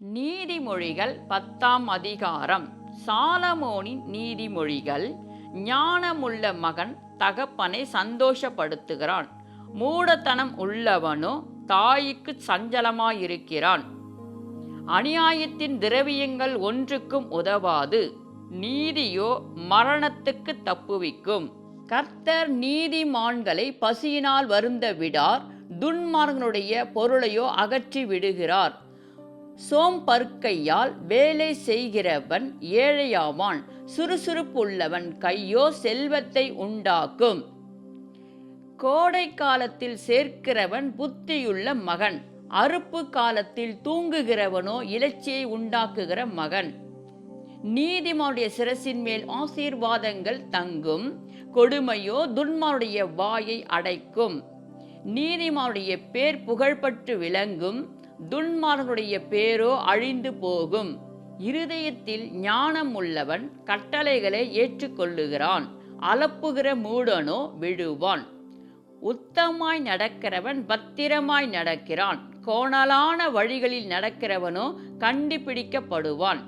நீதிமொழிகள் 10ஆம் அதிகாரம். சாலமோனின் நீதிமொழிகள். ஞானமுள்ள மகன் தகப்பனை சந்தோஷப்படுத்துகிறான், மூடத்தனம் உள்ளவனோ தாய்க்கு சஞ்சலமாயிருக்கிறான். அநியாயத்தின் திரவியங்கள் ஒன்றுக்கும் உதவாது, நீதியோ மரணத்துக்கு தப்புவிக்கும். கர்த்தர் நீதிமான்களை பசியினால் வருந்த விடார், துன்மார்கனுடைய பொருளையோ அகற்றி விடுகிறார். சோம்பற்கையால் வேலை செய்கிறவன் ஏழையாவான், சுறுசுறுப்புள்ளவன் கையோ செல்வத்தை உண்டாக்கும். கோடை காலத்தில் சேர்க்கிறவன் புத்தியுள்ள மகன், அறுப்பு காலத்தில் தூங்குகிறவனோ இலச்சியை உண்டாக்குகிற மகன். நீதிமானுடைய சிரசின் மேல் ஆசீர்வாதங்கள் தங்கும், கொடுமையோ துன்மானுடைய வாயை அடைக்கும். நீதிமானுடைய பேர் புகழ்பட்டு விளங்கும், துன்மார்கனுடைய பேரோ அழிந்து போகும். இருதயத்தில் ஞானம் உள்ளவன் கட்டளைகளை ஏற்றுக்கொள்ளுகிறான், அலப்புகிற மூடனோ விழுவான். உத்தமாய் நடக்கிறவன் பத்திரமாய் நடக்கிறான், கோணலான வழிகளில் நடக்கிறவனோ கண்டுபிடிக்கப்படுவான்.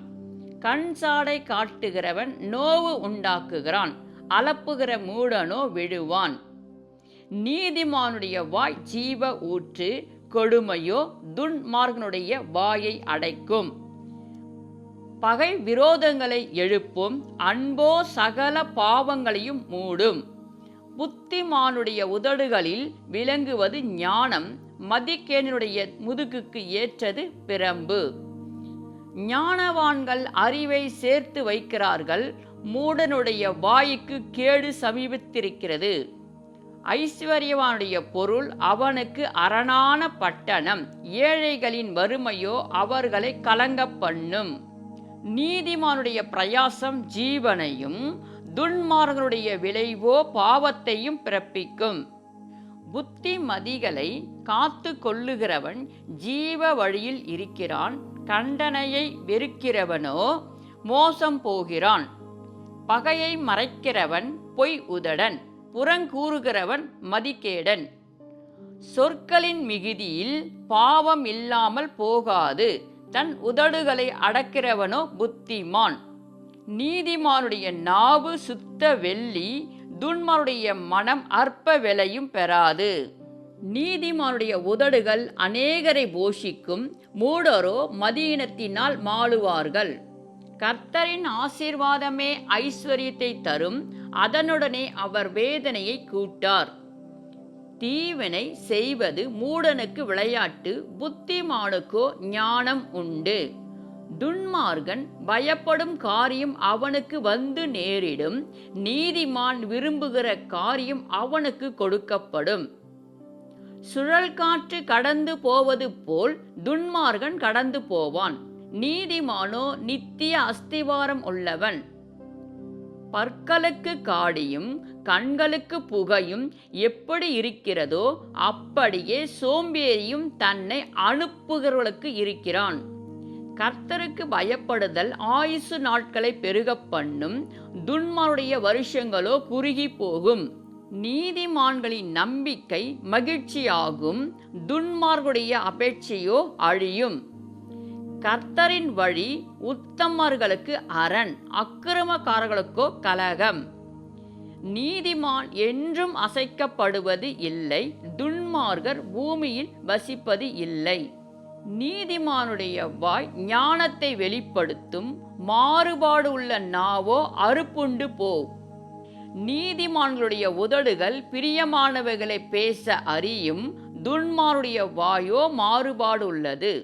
கண் சாடை காட்டுகிறவன் நோவு உண்டாக்குகிறான், அலப்புகிற மூடனோ விழுவான். நீதிமானுடைய வாய் ஜீவ ஊற்று, கொடுமையோ துன்மார்கனுடைய வாயை அடைக்கும். பகை விரோதங்களை எழுப்பும், அன்போ சகல பாவங்களையும் மூடும். புத்திமானுடைய உதடுகளில் விளங்குவது ஞானம், மதிக்கேடனுடைய முதுகுக்கு ஏற்றது பிரம்பு. ஞானவான்கள் அறிவை சேர்த்து வைக்கிறார்கள், மூடனுடைய வாய்க்கு கேடு சமீபித்திருக்கிறது. ஐஸ்வர்யவானுடைய பொருள் அவனுக்கு அரணான பட்டணம், ஏழைகளின் வறுமையோ அவர்களை கலங்க பண்ணும். நீதிமானுடைய பிரயாசம் ஜீவனையும், துன்மார்கனுடைய விளைவோ பாவத்தையும் பிறப்பிக்கும். புத்திமதிகளை காத்து கொள்ளுகிறவன் ஜீவ வழியில் இருக்கிறான், கண்டனையை வெறுக்கிறவனோ மோசம் போகிறான். பகையை மறைக்கிறவன் பொய் உதடன், புறங்கூறுகிறவன் மதிக்கேடன். சொற்களின் மிகுதியில் பாவம் இல்லாமல் போகாது, தன் உதடுகளை அடக்கிறவனோ புத்திமான். நீதிமானுடைய நாவு சுத்த வெள்ளி, துன்மாருடைய மனம் அற்ப விலையும் பெறாது. நீதிமானுடைய உதடுகள் அநேகரை போஷிக்கும், மூடரோ மதியினத்தினால் மாளுவார்கள். கர்த்தரின் ஆசீர்வாதமே ஐஸ்வர்யத்தை தரும், அதனுடனே அவர் வேதனையை கூட்டார். தீவினை செய்வது மூடனுக்கு விளையாட்டு, புத்திமானுக்கோ ஞானம் உண்டு. துன்மார்கன் பயப்படும் காரியம் அவனுக்கு வந்து நேரிடும், நீதிமான் விரும்புகிற காரியம் அவனுக்கு கொடுக்கப்படும். சுழல் காற்று கடந்து போவது போல் துன்மார்கன் கடந்து போவான், நீதிமானோ நித்திய அஸ்திவாரம் உள்ளவன். பற்களுக்கு காடியும் கண்களுக்கு புகையும் எப்படி இருக்கிறதோ அப்படியே சோம்பேறியும் தன்னை அனுப்புகிறவர்களுக்கு இருக்கிறான். கர்த்தருக்கு பயப்படுதல் ஆயுசு நாட்களை பெருக பண்ணும், துன்மாருடைய வருஷங்களோ குறுகி போகும். நீதிமான்களின் நம்பிக்கை மகிழ்ச்சியாகும், துன்மார்களுடைய அபேட்சையோ அழியும். கர்த்தரின் வழி உத்தமர்களுக்கு அரண், அக்கிரமக்காரர்களுக்கோ கலகம். நீதிமான் என்றும் அசைக்கப்படுவது இல்லை, துன்மார்கர் பூமியில் வசிப்பது இல்லை. நீதிமானுடைய வாய் ஞானத்தை வெளிப்படுத்தும், மாறுபாடு உள்ள நாவோ அறுப்புண்டு போ. நீதிமான்களுடைய உதடுகள் பிரியமானவைகளை பேச அறியும், துன்மாருடைய வாயோ மாறுபாடு உள்ளது.